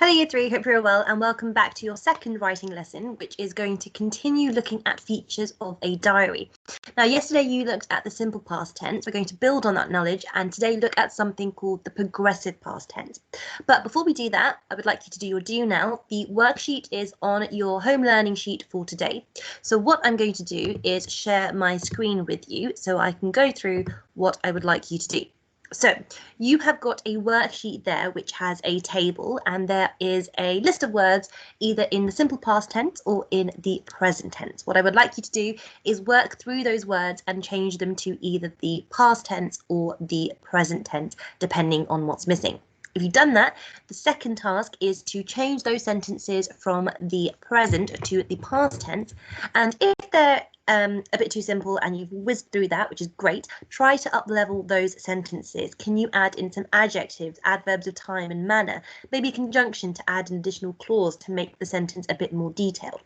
Hello Year 3, hope you're well and welcome back to your second writing lesson, which is going to continue looking at features of a diary. Now yesterday you looked at the simple past tense. We're going to build on that knowledge and today look at something called the progressive past tense. But before we do that, I would like you to do your do now. The worksheet is on your home learning sheet for today. So what I'm going to do is share my screen with you so I can go through what I would like you to do. So you have got a worksheet there which has a table and there is a list of words either in the simple past tense or in the present tense. What I would like you to do is work through those words and change them to either the past tense or the present tense, depending on what's missing. If you've done that, the second task is to change those sentences from the present to the past tense. And if they're a bit too simple and you've whizzed through that, which is great, try to up-level those sentences. Can you add in some adjectives, adverbs of time and manner, maybe a conjunction to add an additional clause to make the sentence a bit more detailed?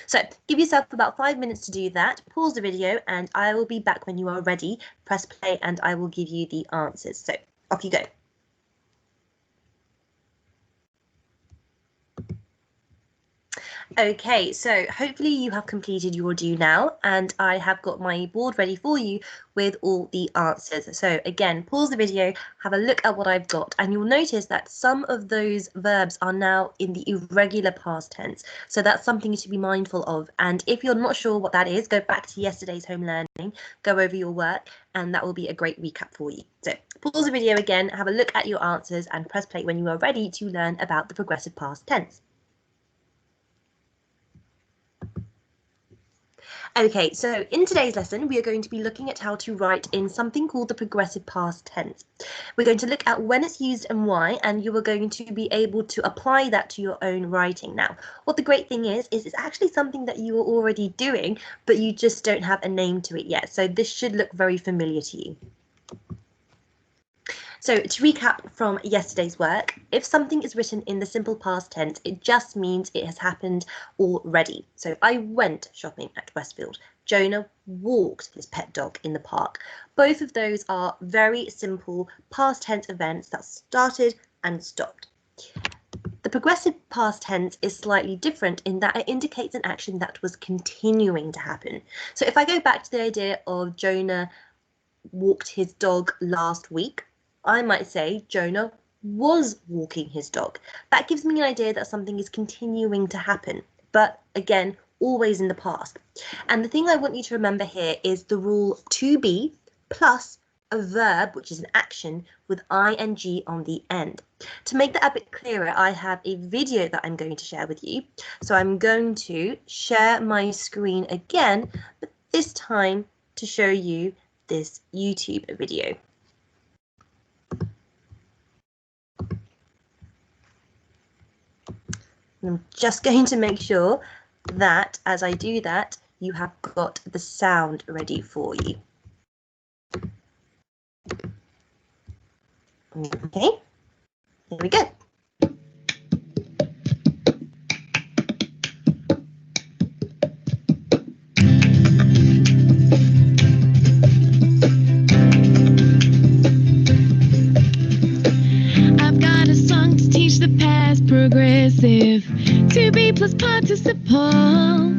So give yourself about 5 minutes to do that. Pause the video and I will be back when you are ready. Press play and I will give you the answers. So off you go. Okay, so hopefully you have completed your do now and I have got my board ready for you with all the answers. So again, pause the video, have a look at what I've got and you'll notice that some of those verbs are now in the irregular past tense. So that's something to be mindful of. And if you're not sure what that is, go back to yesterday's home learning, go over your work and that will be a great recap for you. So pause the video again, have a look at your answers and press play when you are ready to learn about the progressive past tense. Okay, so in today's lesson, we are going to be looking at how to write in something called the progressive past tense. We're going to look at when it's used and why, and you are going to be able to apply that to your own writing. Now, what the great thing is it's actually something that you are already doing, but you just don't have a name to it yet. So this should look very familiar to you. So to recap from yesterday's work, if something is written in the simple past tense, it just means it has happened already. So I went shopping at Westfield. Jonah walked his pet dog in the park. Both of those are very simple past tense events that started and stopped. The progressive past tense is slightly different in that it indicates an action that was continuing to happen. So if I go back to the idea of Jonah walked his dog last week, I might say Jonah was walking his dog. That gives me an idea that something is continuing to happen, but again, always in the past. And the thing I want you to remember here is the rule to be plus a verb, which is an action, with ing on the end. To make that a bit clearer, I have a video that I'm going to share with you. So I'm going to share my screen again, but this time to show you this YouTube video. I'm just going to make sure that as I do that, you have got the sound ready for you. Okay, here we go. I've got a song to teach the past progressive. To be plus participle,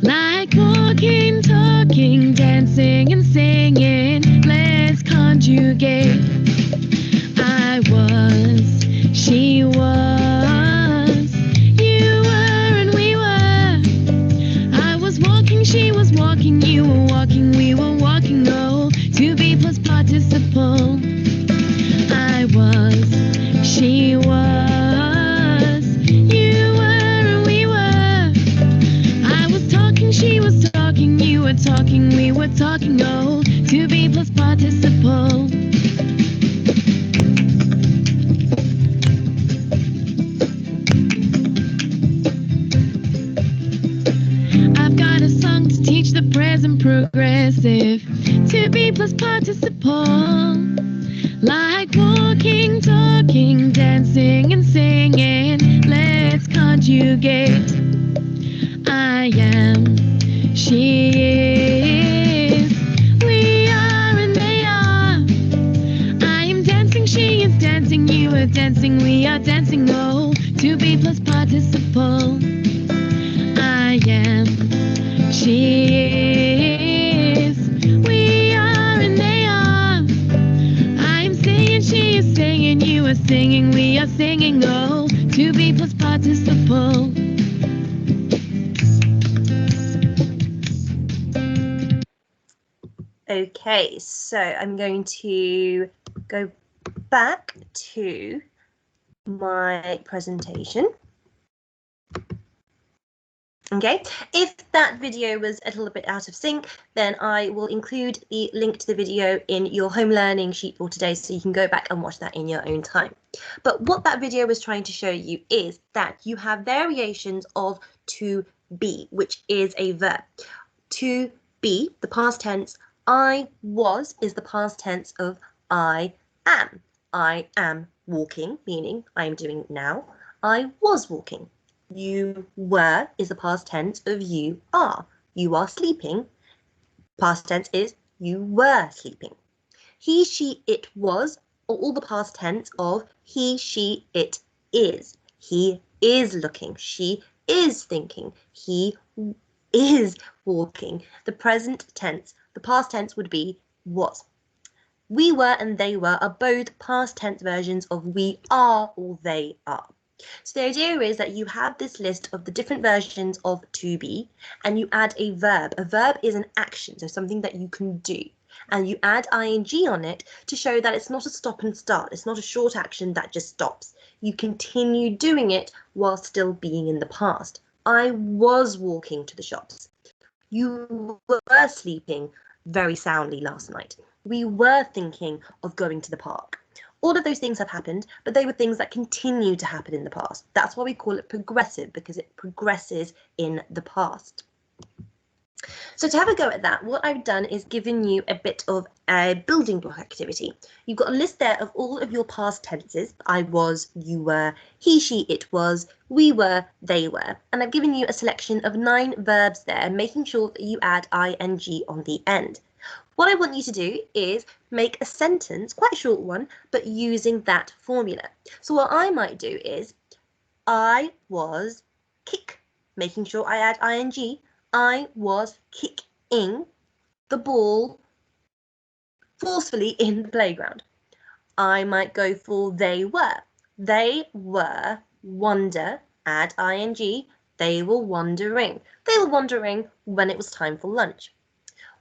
like walking, talking, dancing and singing. Let's conjugate. I was, she was, you were and we were. I was walking, she was walking, you were walking, we were walking. Oh, to be plus participle. I was, she was. She was talking, you were talking, we were talking. Oh, to be plus participle. I've got a song to teach the present progressive. To be plus participle, like walking, talking, dancing and singing. Let's conjugate. I am, she is, we are and they are. I am dancing, she is dancing, you are dancing, we are dancing. Oh, to singing, we are singing, oh, to be plus participle. Okay, so I'm going to go back to my presentation. Okay, if that video was a little bit out of sync, then I will include the link to the video in your home learning sheet for today, so you can go back and watch that in your own time. But what that video was trying to show you is that you have variations of to be, which is a verb. To be, the past tense, I was is the past tense of I am. I am walking, meaning I am doing it now. I was walking. You were is the past tense of you are. You are sleeping. Past tense is you were sleeping. He, she, it was are all the past tense of he, she, it is. He is looking. She is thinking. He is walking. The present tense, the past tense would be was. We were and they were are both past tense versions of we are or they are. So the idea is that you have this list of the different versions of to be and you add a verb. A verb is an action, so something that you can do. And you add ing on it to show that it's not a stop and start. It's not a short action that just stops. You continue doing it while still being in the past. I was walking to the shops. You were sleeping very soundly last night. We were thinking of going to the park. All of those things have happened, but they were things that continue to happen in the past. That's why we call it progressive, because it progresses in the past. So to have a go at that, what I've done is given you a bit of a building block activity. You've got a list there of all of your past tenses. I was, you were, he, she, it was, we were, they were. And I've given you a selection of 9 verbs there, making sure that you add ing on the end. What I want you to do is make a sentence, quite a short one, but using that formula. So what I might do is, I was kick, making sure I add ing. I was kicking the ball forcefully in the playground. I might go for they were. They were wonder, add ing. They were wondering. They were wondering when it was time for lunch.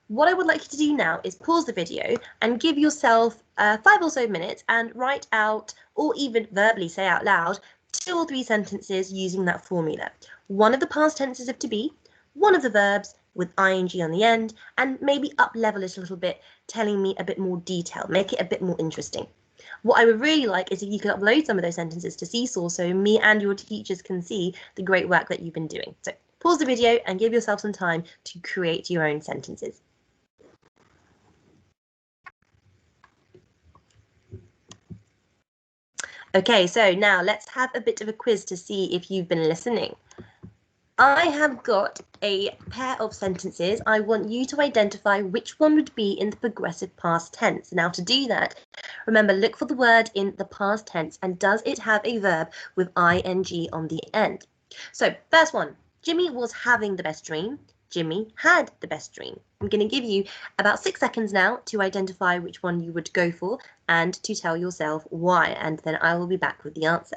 What I would like you to do now is pause the video and give yourself 5 or so minutes and write out, or even verbally say out loud, 2 or 3 sentences using that formula. One of the past tenses of to be, one of the verbs with ing on the end, and maybe up level it a little bit, telling me a bit more detail, make it a bit more interesting. What I would really like is if you could upload some of those sentences to Seesaw so me and your teachers can see the great work that you've been doing. So pause the video and give yourself some time to create your own sentences. Okay, so now let's have a bit of a quiz to see if you've been listening. I have got a pair of sentences. I want you to identify which one would be in the progressive past tense. Now to do that, remember, look for the word in the past tense and does it have a verb with ing on the end? So first one, Jimmy was having the best dream. Jimmy had the best dream. I'm going to give you about 6 seconds now to identify which one you would go for and to tell yourself why, and then I will be back with the answer.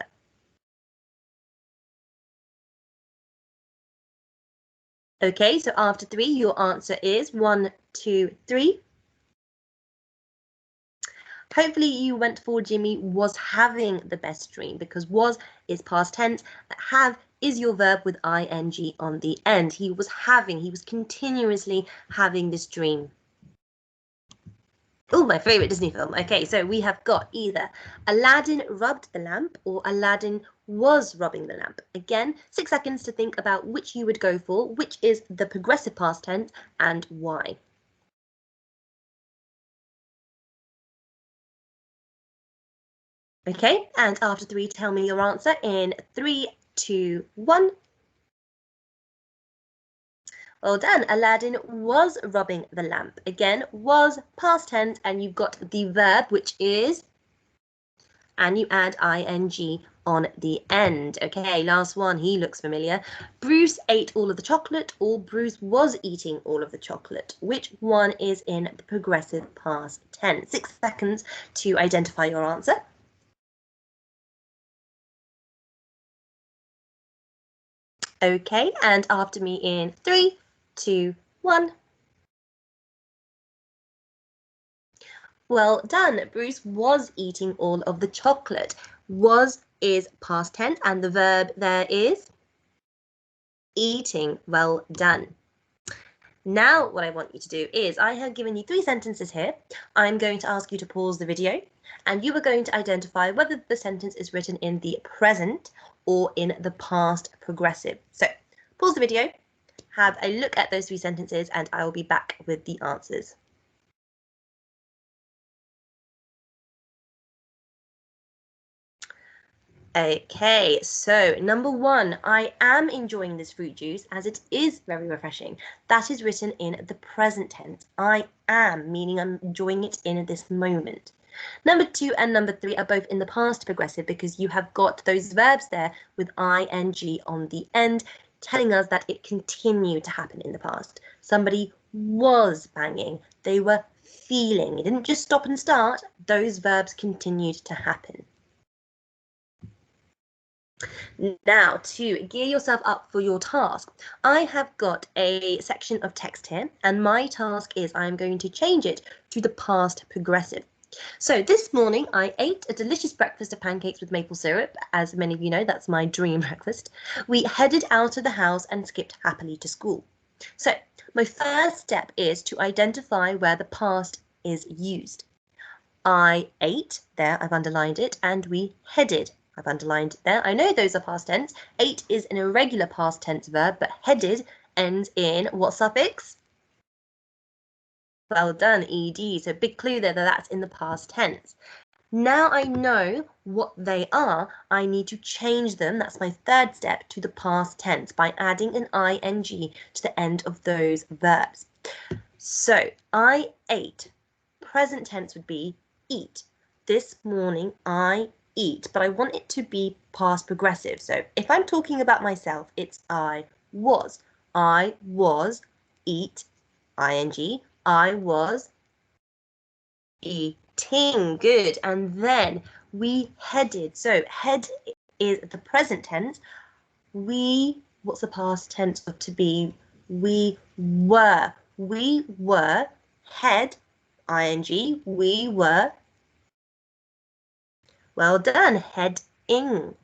Okay, so after 3, your answer is 1, 2, 3. Hopefully you went for Jimmy was having the best dream, because was is past tense, have is your verb with ing on the end. He was continuously having this dream. Oh, my favourite Disney film. Okay, so we have got either Aladdin rubbed the lamp or Aladdin was rubbing the lamp. Again, 6 seconds to think about which you would go for, which is the progressive past tense and why. Okay, and after 3, tell me your answer in 3, 2, 1. Well done. Aladdin was rubbing the lamp. Again, was past tense, and you've got the verb, which is, and you add ing on the end. Okay, last one. He looks familiar. Bruce ate all of the chocolate, or Bruce was eating all of the chocolate. Which one is in the progressive past tense? 6 seconds to identify your answer. Okay, and after me in 3, 2, 1. Well done. Bruce was eating all of the chocolate. Was is past tense and the verb there is eating. Well done. Now what I want you to do is I have given you 3 sentences here. I'm going to ask you to pause the video and you are going to identify whether the sentence is written in the present or in the past progressive. So pause the video, have a look at those 3 sentences and I will be back with the answers. Okay, so number 1, I am enjoying this fruit juice as it is very refreshing. That is written in the present tense. I am, meaning I'm enjoying it in this moment. Number 2 and number 3 are both in the past progressive because you have got those verbs there with ing on the end, telling us that it continued to happen in the past. Somebody was banging, they were feeling. It didn't just stop and start, those verbs continued to happen. Now, to gear yourself up for your task, I have got a section of text here, and my task is I'm going to change it to the past progressive. So this morning I ate a delicious breakfast of pancakes with maple syrup. As many of you know, that's my dream breakfast. We headed out of the house and skipped happily to school. So my first step is to identify where the past is used. I ate, there I've underlined it, and we headed. I've underlined it there. I know those are past tense. Ate is an irregular past tense verb, but headed ends in what suffix? Well done, ed. So big clue there that that's in the past tense. Now I know what they are, I need to change them, that's my third step, to the past tense by adding an ing to the end of those verbs. So I ate. Present tense would be eat. This morning I eat, but I want it to be past progressive. So if I'm talking about myself, it's I was. I was, eat, ing, I was eating. Good. And then we headed. So head is the present tense. We, what's the past tense to be? We were. We were, head, ing, we were. Well done, heading.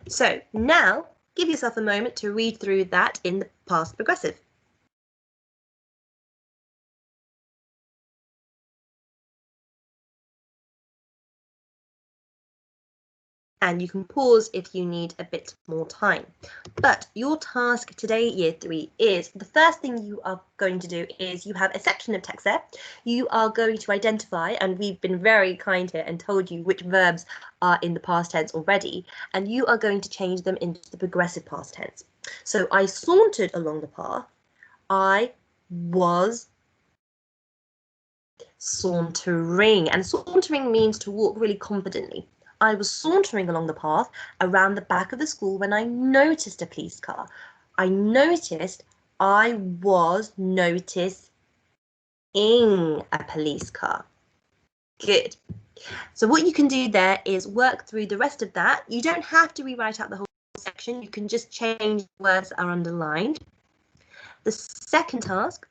So now give yourself a moment to read through that in the past progressive. And you can pause if you need a bit more time. But your task today, year 3, is the first thing you are going to do is you have a section of text there. You are going to identify, and we've been very kind here and told you which verbs are in the past tense already, and you are going to change them into the progressive past tense. So I sauntered along the path. I was sauntering, and sauntering means to walk really confidently. I was sauntering along the path around the back of the school when I noticed a police car. I was noticing a police car. Good. So what you can do there is work through the rest of that. You don't have to rewrite out the whole section. You can just change the words that are underlined. The second task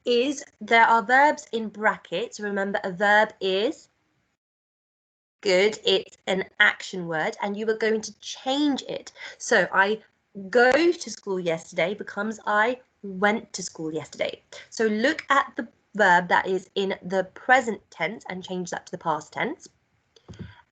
is there are verbs in brackets. Remember, a verb is good, it's an action word, and you are going to change it. So I go to school yesterday becomes I went to school yesterday. So look at the verb that is in the present tense and change that to the past tense.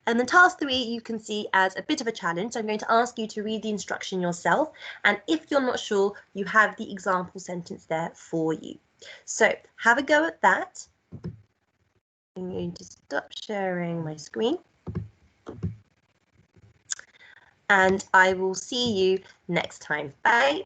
And then task 3 you can see as a bit of a challenge. So I'm going to ask you to read the instruction yourself, and if you're not sure, you have the example sentence there for you. So have a go at that. I'm going to stop sharing my screen. And I will see you next time. Bye.